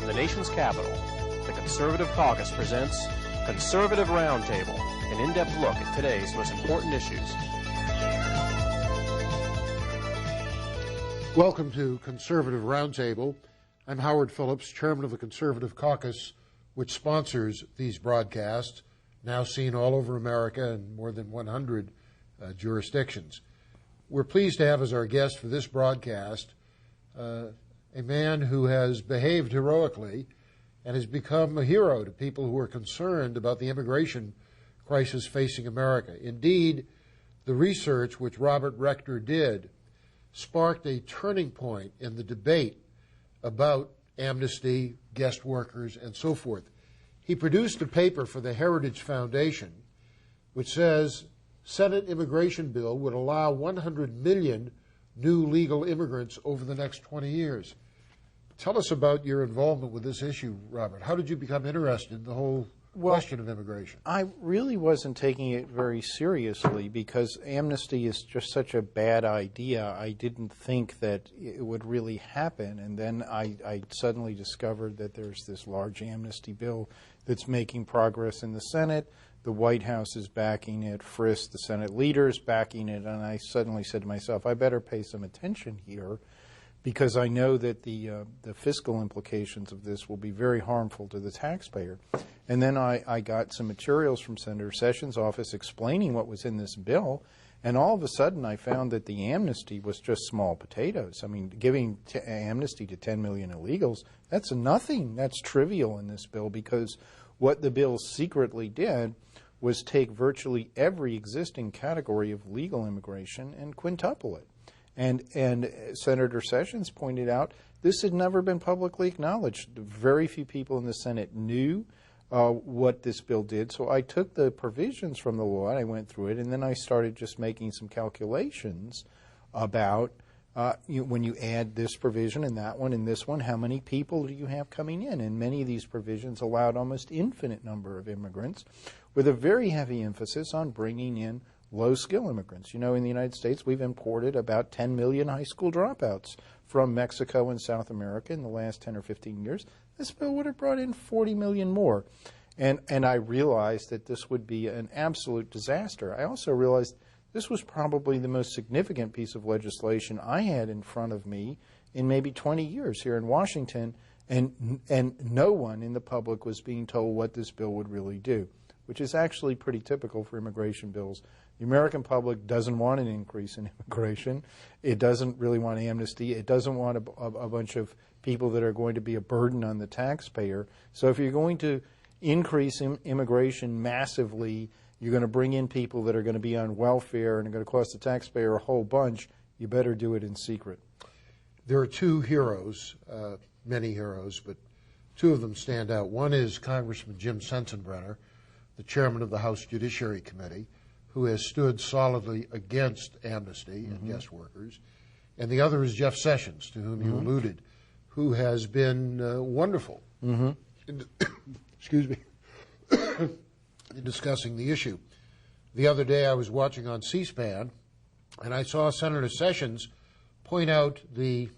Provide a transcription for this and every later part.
From the nation's capital, the Conservative Caucus presents Conservative Roundtable, an in-depth look at today's most important issues. Welcome to Conservative Roundtable. I'm Howard Phillips, chairman of the Conservative Caucus, which sponsors these broadcasts, now seen all over America in more than 100 jurisdictions. We're pleased to have as our guest for this broadcast a man who has behaved heroically and has become a hero to people who are concerned about the immigration crisis facing America. Indeed, the research which Robert Rector did sparked a turning point in the debate about amnesty, guest workers, and so forth. He produced a paper for the Heritage Foundation which says Senate immigration bill would allow 100 million new legal immigrants over the next 20 years. Tell us about your involvement with this issue, Robert. How did you become interested in the whole question of immigration? I really wasn't taking it very seriously because amnesty is just such a bad idea. I didn't think that it would really happen. And then I suddenly discovered that there's this large amnesty bill that's making progress in the Senate. The White House is backing it. Frist, the Senate leader, is backing it. And I suddenly said to myself, I better pay some attention here, because I know that the fiscal implications of this will be very harmful to the taxpayer. And then I got some materials from Senator Sessions' office explaining what was in this bill, and all of a sudden I found that the amnesty was just small potatoes. I mean, giving amnesty to 10 million illegals, that's nothing. That's trivial in this bill, because what the bill secretly did was take virtually every existing category of legal immigration and quintuple it. And Senator Sessions pointed out this had never been publicly acknowledged. Very few people in the Senate knew what this bill did. So I took the provisions from the law and I went through it, and then I started just making some calculations about when you add this provision and that one and this one, how many people do you have coming in? And many of these provisions allowed almost infinite number of immigrants, with a very heavy emphasis on bringing in low-skill immigrants. You know, in the United States, we've imported about 10 million high school dropouts from Mexico and South America in the last 10 or 15 years. This bill would have brought in 40 million more. And I realized that this would be an absolute disaster. I also realized this was probably the most significant piece of legislation I had in front of me in maybe 20 years here in Washington, and no one in the public was being told what this bill would really do, which is actually pretty typical for immigration bills. The American public doesn't want an increase in immigration. It doesn't really want amnesty. It doesn't want a bunch of people that are going to be a burden on the taxpayer. So if you're going to increase immigration massively, you're going to bring in people that are going to be on welfare and are going to cost the taxpayer a whole bunch, you better do it in secret. There are two heroes, many heroes, but two of them stand out. One is Congressman Jim Sensenbrenner, the chairman of the House Judiciary Committee, who has stood solidly against amnesty and guest workers. And the other is Jeff Sessions, to whom you alluded, who has been wonderful in, excuse me, in discussing the issue. The other day I was watching on C-SPAN, and I saw Senator Sessions point out the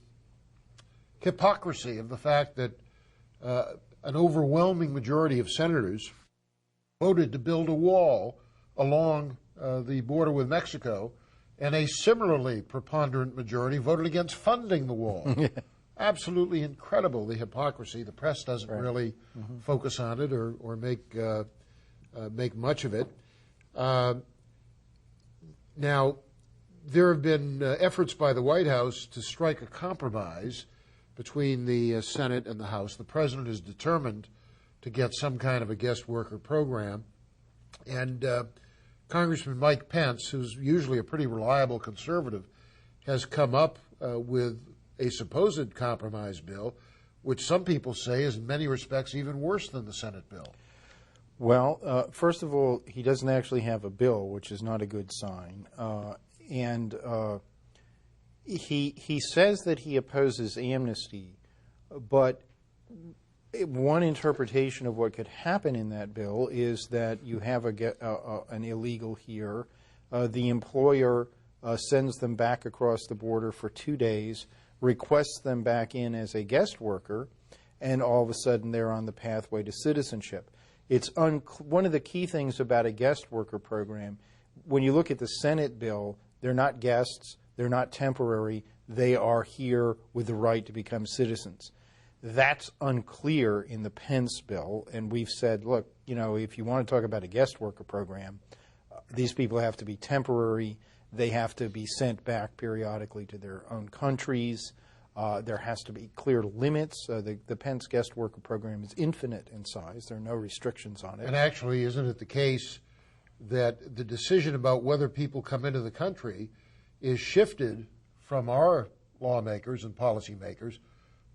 hypocrisy of the fact that an overwhelming majority of senators voted to build a wall along the border with Mexico, and a similarly preponderant majority voted against funding the wall. Absolutely incredible, the hypocrisy. The press doesn't really focus on it or make much of it. Now, there have been efforts by the White House to strike a compromise between the Senate and the House. The President is determined to get some kind of a guest worker program. And Congressman Mike Pence, who's usually a pretty reliable conservative, has come up with a supposed compromise bill, which some people say is in many respects even worse than the Senate bill. Well, first of all, he doesn't actually have a bill, which is not a good sign. He says that he opposes amnesty, but one interpretation of what could happen in that bill is that you have an illegal here. The employer sends them back across the border for 2 days, requests them back in as a guest worker, and all of a sudden they're on the pathway to citizenship. It's one of the key things about a guest worker program, when you look at the Senate bill, they're not guests, they're not temporary, they are here with the right to become citizens. That's unclear in the Pence bill, and we've said, look, if you want to talk about a guest worker program, these people have to be temporary, they have to be sent back periodically to their own countries. There has to be clear limits. The Pence guest worker program is infinite in size. There are no restrictions on it. And actually, isn't it the case that the decision about whether people come into the country is shifted from our lawmakers and policymakers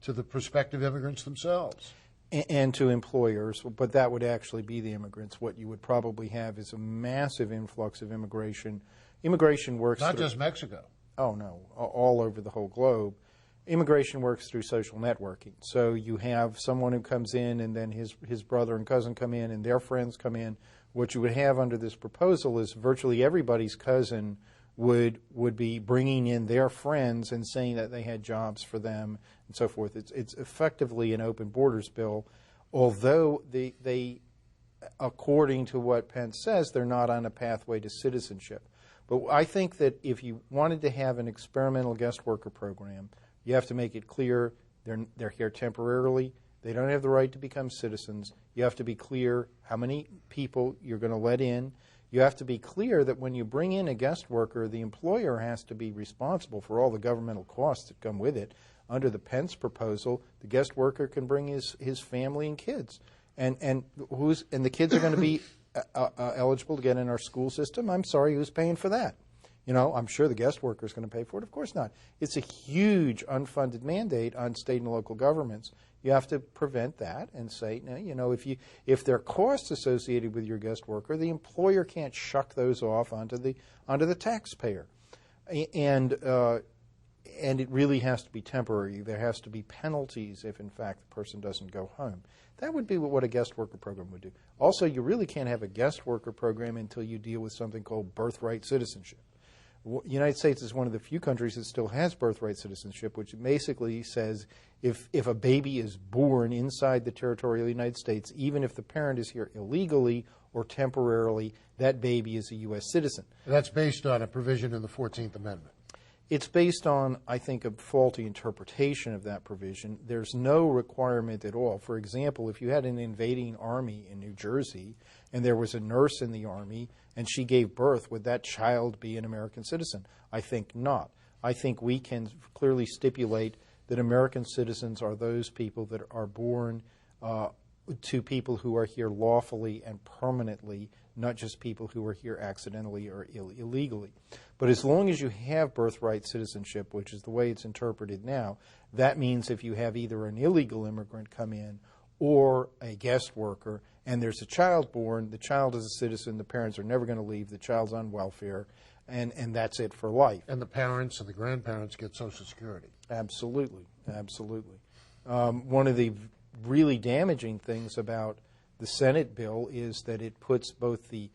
to the prospective immigrants themselves? And to employers, but that would actually be the immigrants. What you would probably have is a massive influx of immigration. Immigration works Not just Mexico. Oh, no, all over the whole globe. Immigration works through social networking. So you have someone who comes in, and then his brother and cousin come in, and their friends come in. What you would have under this proposal is virtually everybody's cousin would be bringing in their friends and saying that they had jobs for them and so forth. It's effectively an open borders bill, although they, according to what Pence says, they're not on a pathway to citizenship. But I think that if you wanted to have an experimental guest worker program, you have to make it clear they're here temporarily. They don't have the right to become citizens. You have to be clear how many people you're going to let in. You have to be clear that when you bring in a guest worker, the employer has to be responsible for all the governmental costs that come with it. Under the Pence proposal, the guest worker can bring his family and kids. And the kids are going to be eligible to get in our school system. I'm sorry, who's paying for that? I'm sure the guest worker is going to pay for it. Of course not. It's a huge unfunded mandate on state and local governments. You have to prevent that and say, if there are costs associated with your guest worker, the employer can't shuck those off onto the taxpayer. And it really has to be temporary. There has to be penalties if, in fact, the person doesn't go home. That would be what a guest worker program would do. Also, you really can't have a guest worker program until you deal with something called birthright citizenship. The United States is one of the few countries that still has birthright citizenship, which basically says if a baby is born inside the territory of the United States, even if the parent is here illegally or temporarily, that baby is a U.S. citizen. That's based on a provision in the 14th Amendment. It's based on, I think, a faulty interpretation of that provision. There's no requirement at all. For example, if you had an invading army in New Jersey and there was a nurse in the army and she gave birth, would that child be an American citizen? I think not. I think we can clearly stipulate that American citizens are those people that are born to people who are here lawfully and permanently, not just people who are here accidentally or illegally. But as long as you have birthright citizenship, which is the way it's interpreted now, that means if you have either an illegal immigrant come in or a guest worker and there's a child born, the child is a citizen, the parents are never going to leave, the child's on welfare, and that's it for life. And the parents and the grandparents get Social Security. Absolutely, absolutely. One of the really damaging things about the Senate bill is that it puts both the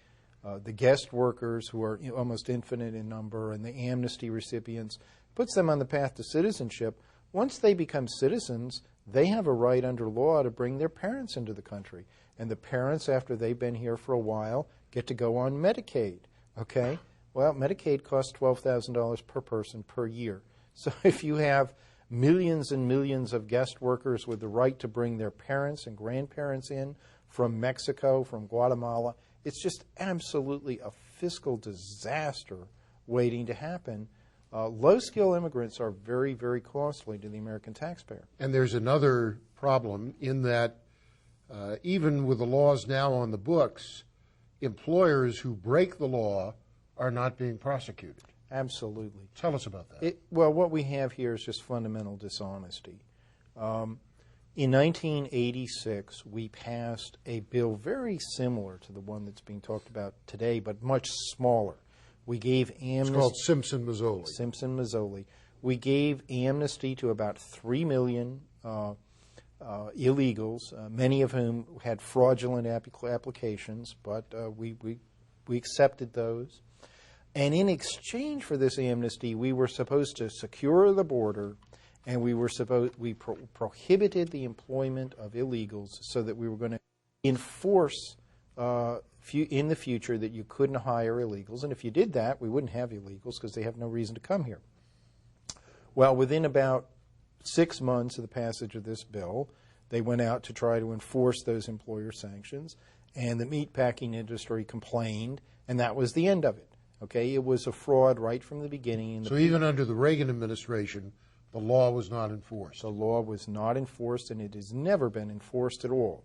guest workers, who are almost infinite in number, and the Amnesty recipients, puts them on the path to citizenship. Once they become citizens, they have a right under law to bring their parents into the country. And the parents, after they've been here for a while, get to go on Medicaid. Okay? Well, Medicaid costs $12,000 per person per year. So if you have millions and millions of guest workers with the right to bring their parents and grandparents in from Mexico, from Guatemala, it's just absolutely a fiscal disaster waiting to happen. Low-skill immigrants are very, very costly to the American taxpayer. And there's another problem in that even with the laws now on the books, employers who break the law are not being prosecuted. Absolutely. Tell us about that. Well, what we have here is just fundamental dishonesty. In 1986, we passed a bill very similar to the one that's being talked about today, but much smaller. We gave amnesty. It's called Simpson-Mazzoli. Simpson-Mazzoli. We gave amnesty to about 3 million illegals, many of whom had fraudulent applications, but we accepted those. And in exchange for this amnesty, we were supposed to secure the border and we prohibited the employment of illegals so that we were going to enforce in the future that you couldn't hire illegals. And if you did that, we wouldn't have illegals because they have no reason to come here. Well, within about 6 months of the passage of this bill, they went out to try to enforce those employer sanctions, and the meatpacking industry complained, and that was the end of it. Okay, it was a fraud right from the beginning. So even under the Reagan administration, the law was not enforced. The law was not enforced, and it has never been enforced at all.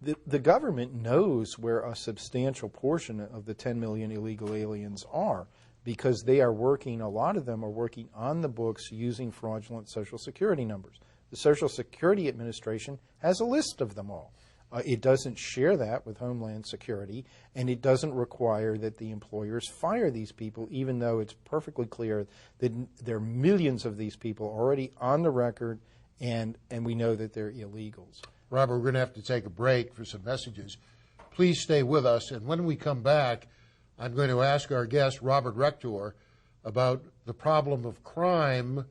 The government knows where a substantial portion of the 10 million illegal aliens are, because they are working, a lot of them are working on the books using fraudulent Social Security numbers. The Social Security Administration has a list of them all. It doesn't share that with Homeland Security, and it doesn't require that the employers fire these people, even though it's perfectly clear that there are millions of these people already on the record, and we know that they're illegals. Robert, we're going to have to take a break for some messages. Please stay with us, and when we come back, I'm going to ask our guest, Robert Rector, about the problem of crime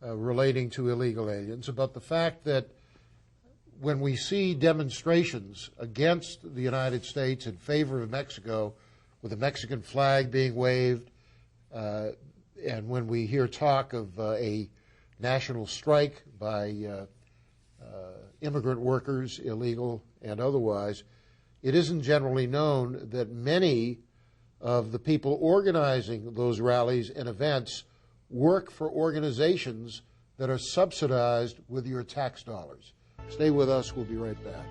relating to illegal aliens, about the fact that when we see demonstrations against the United States in favor of Mexico, with the Mexican flag being waved, and when we hear talk of a national strike by immigrant workers, illegal and otherwise, it isn't generally known that many of the people organizing those rallies and events work for organizations that are subsidized with your tax dollars. Stay with us. We'll be right back.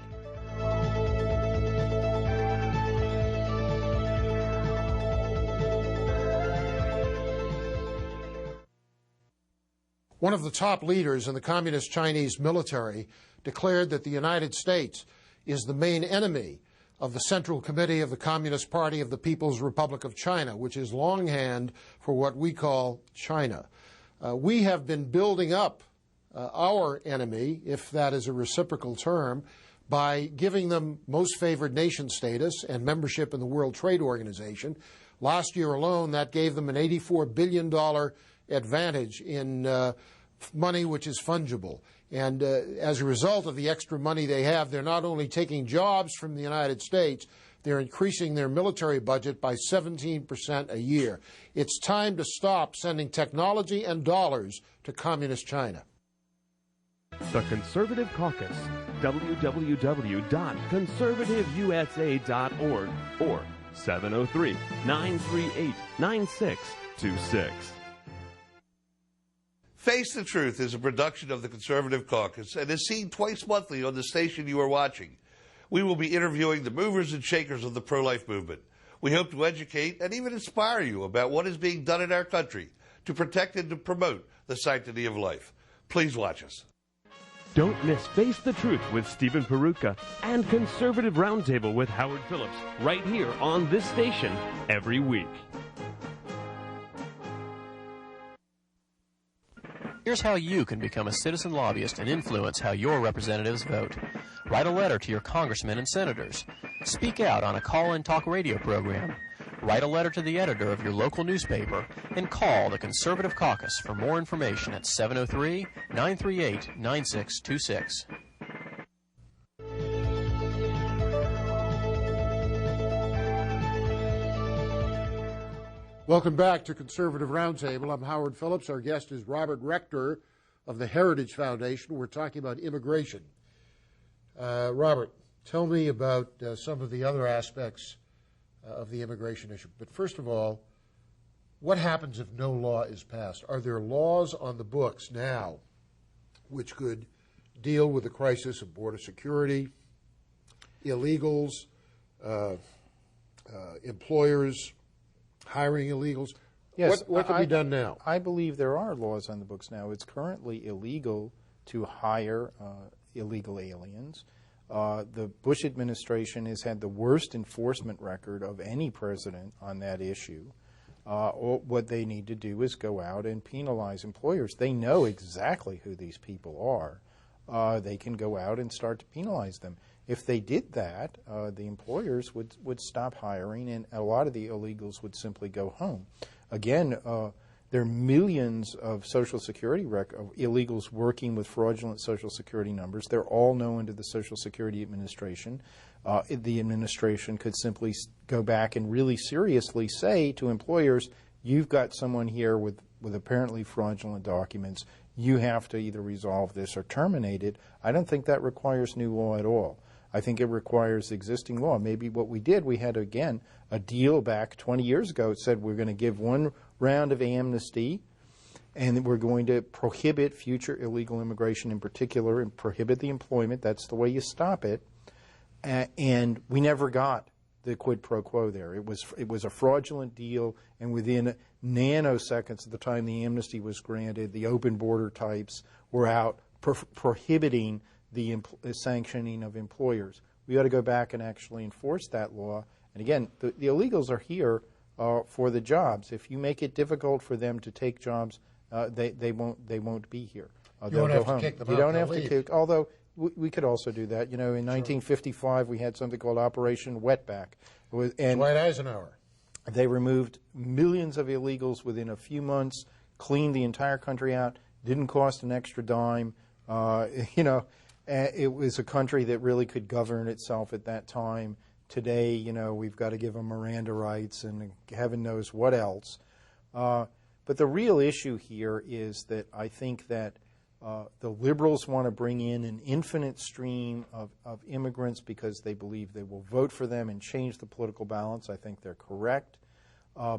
One of the top leaders in the Communist Chinese military declared that the United States is the main enemy of the Central Committee of the Communist Party of the People's Republic of China, which is longhand for what we call China. We have been building up our enemy, if that is a reciprocal term, by giving them most favored nation status and membership in the World Trade Organization. Last year alone, that gave them an $84 billion advantage in money which is fungible. And as a result of the extra money they have, they're not only taking jobs from the United States, they're increasing their military budget by 17% a year. It's time to stop sending technology and dollars to Communist China. The Conservative Caucus, www.conservativeusa.org or 703-938-9626. Face the Truth is a production of the Conservative Caucus and is seen twice monthly on the station you are watching. We will be interviewing the movers and shakers of the pro-life movement. We hope to educate and even inspire you about what is being done in our country to protect and to promote the sanctity of life. Please watch us. Don't miss Face the Truth with Stephen Peruka and Conservative Roundtable with Howard Phillips right here on this station every week. Here's how you can become a citizen lobbyist and influence how your representatives vote. Write a letter to your congressmen and senators. Speak out on a call-in talk radio program. Write a letter to the editor of your local newspaper and call the Conservative Caucus for more information at 703-938-9626. Welcome back to Conservative Roundtable. I'm Howard Phillips. Our guest is Robert Rector of the Heritage Foundation. We're talking about immigration. Robert, tell me about some of the other aspects of the immigration issue. But first of all, what happens if no law is passed? Are there laws on the books now which could deal with the crisis of border security, illegals, employers hiring illegals? Yes, what can be done now? I believe there are laws on the books now. It's currently illegal to hire illegal aliens. The Bush administration has had the worst enforcement record of any president on that issue. What they need to do is go out and penalize employers. They know exactly who these people are. They can go out and start to penalize them. If they did that, the employers would stop hiring, and a lot of the illegals would simply go home. Again, There are millions of Social Security of illegals working with fraudulent Social Security numbers. They're all known to the Social Security Administration. The administration could simply go back and really seriously say to employers, you've got someone here with apparently fraudulent documents. You have to either resolve this or terminate it. I don't think that requires new law at all. I think it requires existing law. Maybe what we did, we had, again, a deal back 20 years ago. It said we're going to give one round of amnesty, and we're going to prohibit future illegal immigration in particular and prohibit the employment. That's the way you stop it. And we never got the quid pro quo there. It was a fraudulent deal, and within nanoseconds of the time the amnesty was granted, the open border types were out prohibiting the sanctioning of employers. We ought to go back and actually enforce that law. And again, the illegals are here for the jobs. If you make it difficult for them to take jobs, they won't be here. You don't have to kick them out. You don't have to kick. Although we could also do that. You know, in 1955 we had something called Operation Wetback. And Dwight Eisenhower. They removed millions of illegals within a few months, cleaned the entire country out, didn't cost an extra dime. You know, it was a country that really could govern itself at that time. Today, you know, we've got to give them Miranda rights and heaven knows what else. But the real issue here is that I think that the liberals want to bring in an infinite stream of immigrants because they believe they will vote for them and change the political balance. I think they're correct.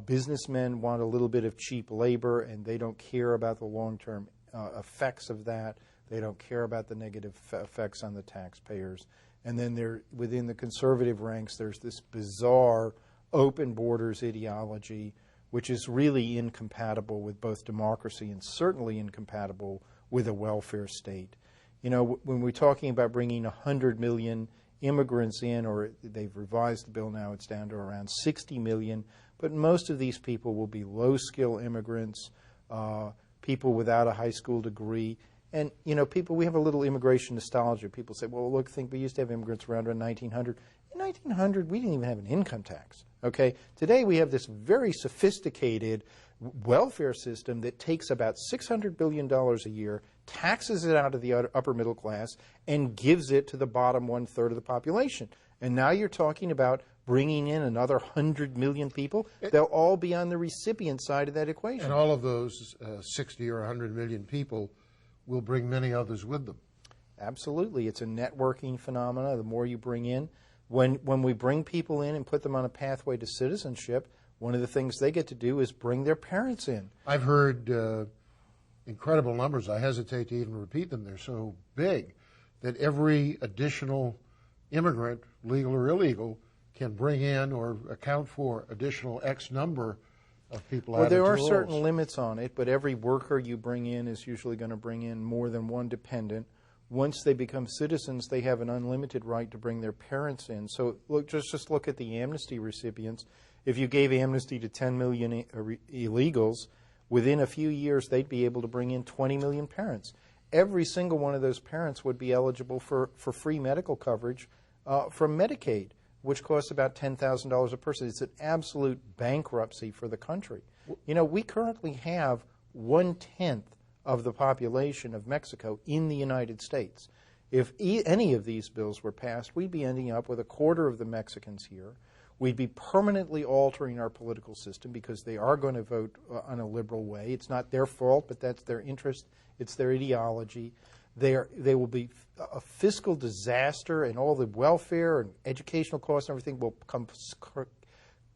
Businessmen want a little bit of cheap labor, and they don't care about the long-term effects of that. They don't care about the negative effects on the taxpayers. And then within the conservative ranks, there's this bizarre open borders ideology, which is really incompatible with both democracy and certainly incompatible with a welfare state. You know, when we're talking about bringing 100 million immigrants in, or they've revised the bill now, it's down to around 60 million, but most of these people will be low-skill immigrants, people without a high school degree. And, you know, we have a little immigration nostalgia. People say, well, look, we used to have immigrants around 1900. In 1900, we didn't even have an income tax, okay? Today, we have this very sophisticated welfare system that takes about $600 billion a year, taxes it out of the upper middle class, and gives it to the bottom one-third of the population. And now you're talking about bringing in another 100 million people. They'll all be on the recipient side of that equation. And all of those 60 or 100 million people will bring many others with them. Absolutely. It's a networking phenomena. The more you bring in, when we bring people in and put them on a pathway to citizenship, one of the things they get to do is bring their parents in. I've heard incredible numbers. I hesitate to even repeat them. They're so big that every additional immigrant, legal or illegal, can bring in or account for additional X number of people. Well, there are certain limits on it, but every worker you bring in is usually going to bring in more than one dependent. Once they become citizens, they have an unlimited right to bring their parents in. So just look at the amnesty recipients. If you gave amnesty to 10 million illegals, within a few years they'd be able to bring in 20 million parents. Every single one of those parents would be eligible for free medical coverage from Medicaid, which costs about $10,000 a person. It's an absolute bankruptcy for the country. You know, we currently have 1/10 of the population of Mexico in the United States. If any of these bills were passed, we'd be ending up with 1/4 of the Mexicans here. We'd be permanently altering our political system because they are going to vote on a liberal way. It's not their fault, but that's their interest. It's their ideology. They will be a fiscal disaster, and all the welfare and educational costs and everything will come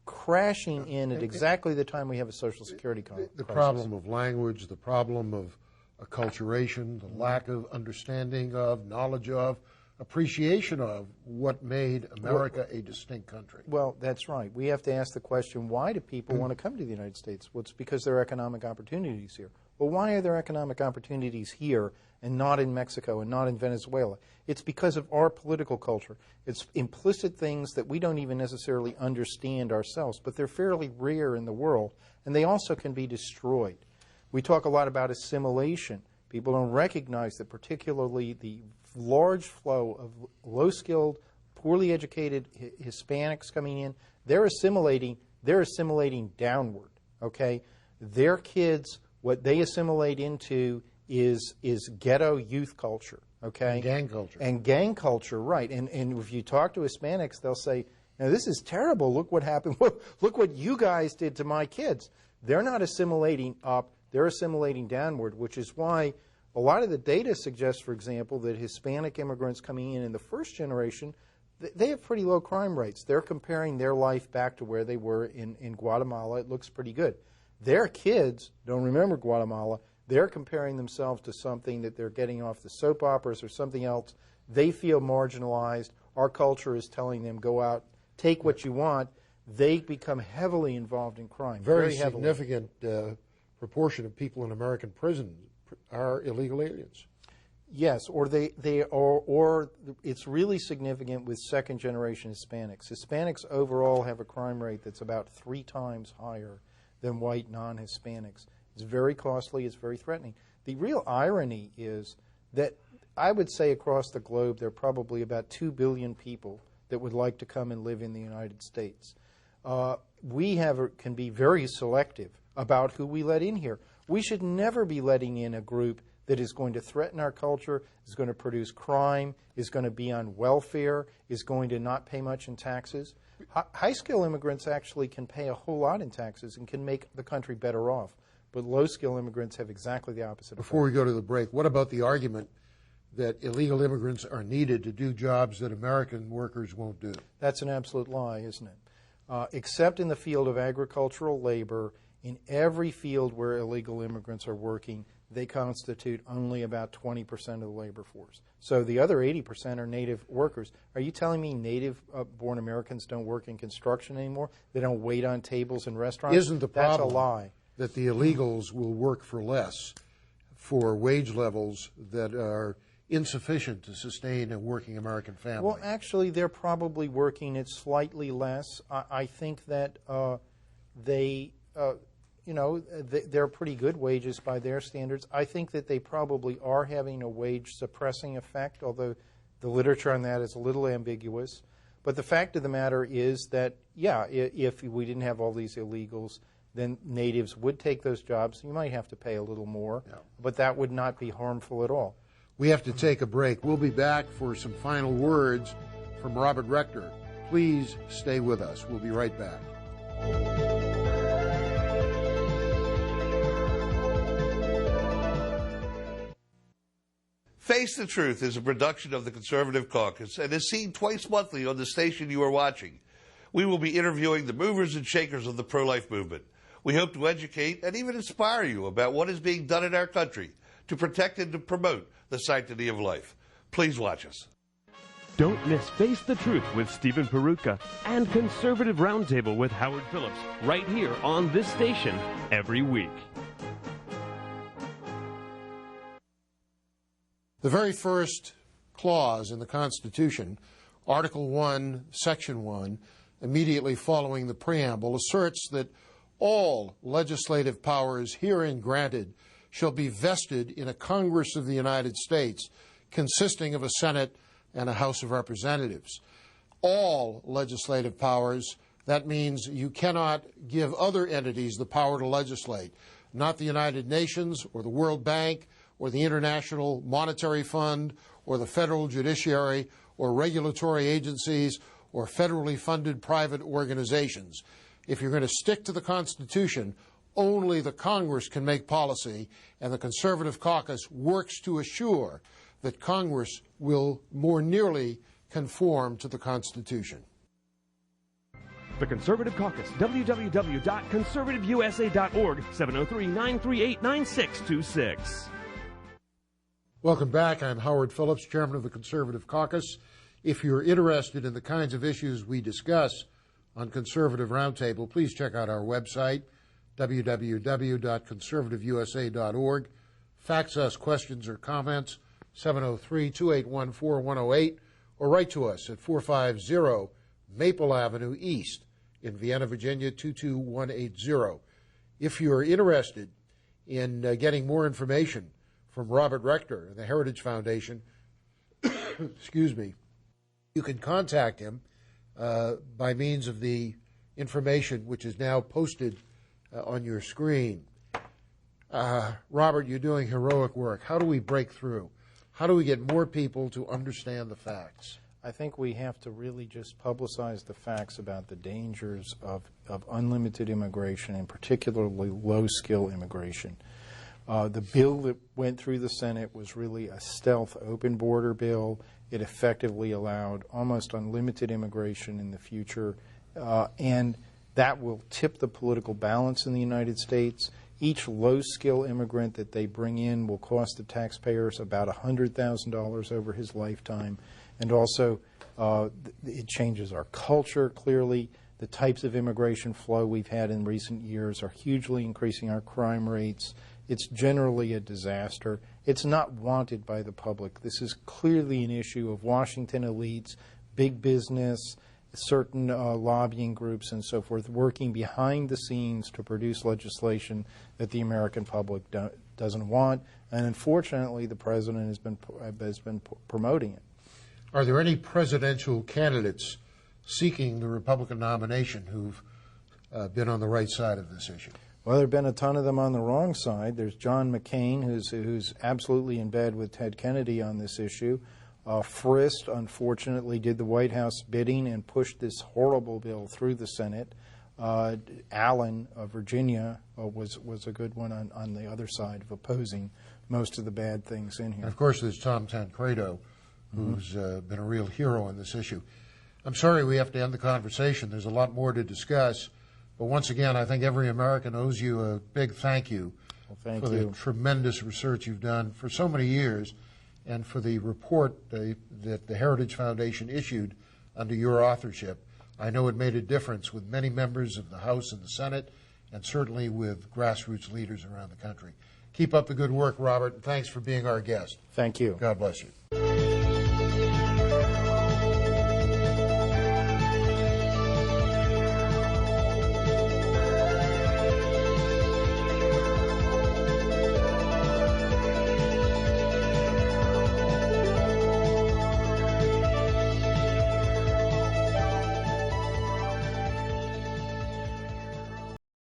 crashing in at exactly the time we have a Social Security crisis. The problem of language, the problem of acculturation, the lack of understanding of, knowledge of, appreciation of what made America a distinct country. Well, that's right. We have to ask the question, why do people want to come to the United States? Well, it's because there are economic opportunities here. Well, why are there economic opportunities here and not in Mexico and not in Venezuela? It's because of our political culture. It's implicit things that we don't even necessarily understand ourselves, but they're fairly rare in the world, and they also can be destroyed. We talk a lot about assimilation. People don't recognize that particularly the large flow of low-skilled, poorly educated Hispanics coming in, they're assimilating downward, okay? Their kids, what they assimilate into is ghetto youth culture, okay? And gang culture. And gang culture, right. And if you talk to Hispanics, they'll say, this is terrible. Look what happened. Look what you guys did to my kids. They're not assimilating up. They're assimilating downward, which is why a lot of the data suggests, for example, that Hispanic immigrants coming in the first generation, they have pretty low crime rates. They're comparing their life back to where they were in Guatemala. It looks pretty good. Their kids don't remember Guatemala. They're comparing themselves to something that they're getting off the soap operas or something else. They feel marginalized. Our culture is telling them, go out, take what you want. They become heavily involved in crime. Very heavily. significant proportion of people in American prisons are illegal aliens. Yes, or or it's really significant with second-generation Hispanics. Hispanics overall have a crime rate that's about 3 times higher than white non-Hispanics. It's very costly. It's very threatening. The real irony is that I would say across the globe there are probably about 2 billion people that would like to come and live in the United States. We can be very selective about who we let in here. We should never be letting in a group that is going to threaten our culture, is going to produce crime, is going to be on welfare, is going to not pay much in taxes. High-skill immigrants actually can pay a whole lot in taxes and can make the country better off. But low-skill immigrants have exactly the opposite effect. Before we go to the break, what about the argument that illegal immigrants are needed to do jobs that American workers won't do? That's an absolute lie, isn't it? Except in the field of agricultural labor, in every field where illegal immigrants are working, they constitute only about 20% of the labor force. So the other 80% are native workers. Are you telling me native-born Americans don't work in construction anymore? They don't wait on tables in restaurants? Isn't the problem That's a lie. That the illegals will work for less, for wage levels that are insufficient to sustain a working American family? Well, actually, they're probably working at slightly less. I think that they're pretty good wages by their standards. I think that they probably are having a wage-suppressing effect, although the literature on that is a little ambiguous. But the fact of the matter is that, yeah, if we didn't have all these illegals, then natives would take those jobs. You might have to pay a little more, but that would not be harmful at all. We have to take a break. We'll be back for some final words from Robert Rector. Please stay with us. We'll be right back. Face the Truth is a production of the Conservative Caucus and is seen twice monthly on the station you are watching. We will be interviewing the movers and shakers of the pro-life movement. We hope to educate and even inspire you about what is being done in our country to protect and to promote the sanctity of life. Please watch us. Don't miss Face the Truth with Stephen Peruka and Conservative Roundtable with Howard Phillips right here on this station every week. The very first clause in the Constitution, Article 1, Section 1, immediately following the preamble, asserts that all legislative powers herein granted shall be vested in a Congress of the United States consisting of a Senate and a House of Representatives. All legislative powers, that means you cannot give other entities the power to legislate, not the United Nations or the World Bank or the International Monetary Fund or the federal judiciary or regulatory agencies or federally funded private organizations. If you're going to stick to the Constitution, only the Congress can make policy, and the Conservative Caucus works to assure that Congress will more nearly conform to the Constitution. The Conservative Caucus, www.conservativeusa.org, 703-938-9626. Welcome back. I'm Howard Phillips, Chairman of the Conservative Caucus. If you're interested in the kinds of issues we discuss on Conservative Roundtable, please check out our website, www.conservativeusa.org. Fax us questions or comments, 703-281-4108, or write to us at 450 Maple Avenue East in Vienna, Virginia, 22180. If you're interested in getting more information from Robert Rector and the Heritage Foundation, excuse me, you can contact him by means of the information which is now posted on your screen. Robert, you're doing heroic work. How do we break through? How do we get more people to understand the facts? I think we have to really just publicize the facts about the dangers of unlimited immigration, and particularly low-skill immigration. The bill that went through the Senate was really a stealth open border bill. It effectively allowed almost unlimited immigration in the future, and that will tip the political balance in the United States. Each low-skill immigrant that they bring in will cost the taxpayers about $100,000 over his lifetime. And also, it changes our culture, clearly. The types of immigration flow we've had in recent years are hugely increasing our crime rates. It's generally a disaster. It's not wanted by the public. This is clearly an issue of Washington elites, big business, certain lobbying groups and so forth, working behind the scenes to produce legislation that the American public doesn't want. And unfortunately, the president has been promoting it. Are there any presidential candidates seeking the Republican nomination who've been on the right side of this issue? Well, there have been a ton of them on the wrong side. There's John McCain, who's absolutely in bed with Ted Kennedy on this issue. Frist, unfortunately, did the White House bidding and pushed this horrible bill through the Senate. Allen of Virginia was a good one on the other side of opposing most of the bad things in here. And of course, there's Tom Tancredo, who's been a real hero on this issue. I'm sorry we have to end the conversation. There's a lot more to discuss. But once again, I think every American owes you a big thank you for the tremendous research you've done for so many years, and for the report that the Heritage Foundation issued under your authorship. I know it made a difference with many members of the House and the Senate, and certainly with grassroots leaders around the country. Keep up the good work, Robert, and thanks for being our guest. Thank you. God bless you.